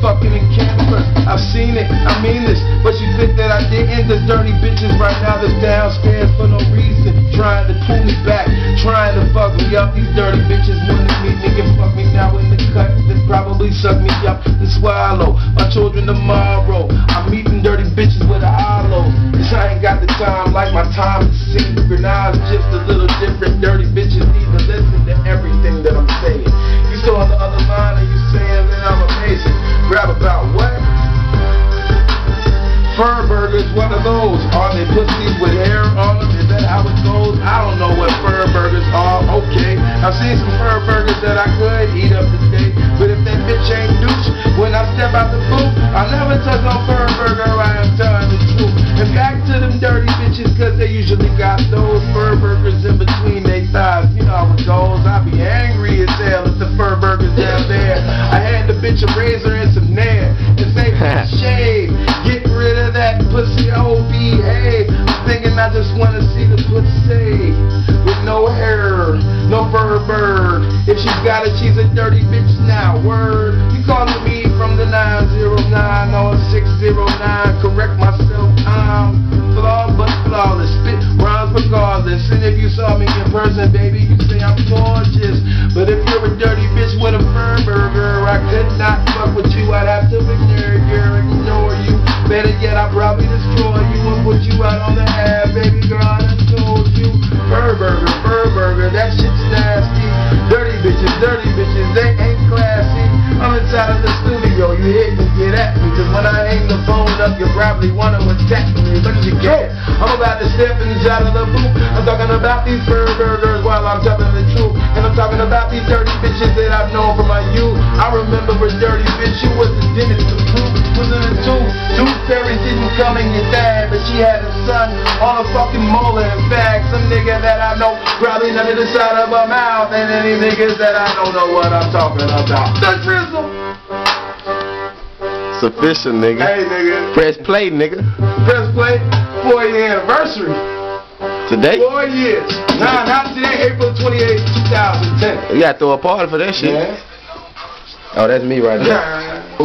fucking in campers. I've seen it, I mean this, but you think that I didn't? There's dirty bitches right now that's downstairs for no reason, trying to pull me back, trying to fuck me up. These dirty bitches wanted me, nigga, fuck me now in the cut, then probably suck me up and swallow my children tomorrow. I'm eating dirty bitches with a hollow, cause I ain't got the time, like my time is synchronized, just a little different. Dirty bitches need to listen to everything that I'm saying. You still on the other line and you saying that I'm amazing. Grab about what? Fur burgers, what are those? Are they pussies with hair on them? Is that how it goes? I don't know what fur burgers are. Okay, I've seen some fur burgers that I could eat up today, but if that bitch ain't douche when I step out the booth, I'll never touch no fur burger. I am telling the truth. And back to them dirty bitches, cause they usually got those fur burgers in between their thighs. You know how it goes. I be angry as hell if the fur burgers down there. I hand the bitch a razor and some nair and say, shave, get rid of that pussy, oh behave. I'm thinking I just wanna see the pussy with no hair, no fur bird. If she's got it, she's a dirty bitch now. Word, you calling me from the 909 or 609? Correct myself, I'm flawed but flawless. Spit rhymes regardless. And if you saw me in person, baby, you say I'm gorgeous. But if you're a dirty bitch with a fur burger, I could not fuck with you. I'd have to ignore you. Better yet, I'll probably destroy you and put you out on the ad, baby girl. I done told you. Fur burger, that shit's nasty. Dirty bitches, they ain't classy. I'm inside of the studio, you hit me, get at me. Cause when I hang the phone up, you probably wanna attack me. But you get, I'm about to step inside of the booth. I'm talking about these fur burgers while I'm telling the truth. And I'm talking about these dirty bitches that I've known from my youth. I remember a dirty bitch, she was the dentist of truth. Was in a tooth fairy didn't come in your dad, but she had a son on a fucking molar. In fact, some nigga that I know probably nutted the side of her mouth, and any niggas that I don't know what I'm talking about. The drizzle. It's official, nigga. Hey, nigga. Press play, nigga. Press play. 4-year anniversary. Today? 4 years. Nah, not today. April 28, 2010. You gotta throw a party for that shit. Yeah. Oh, that's me right there.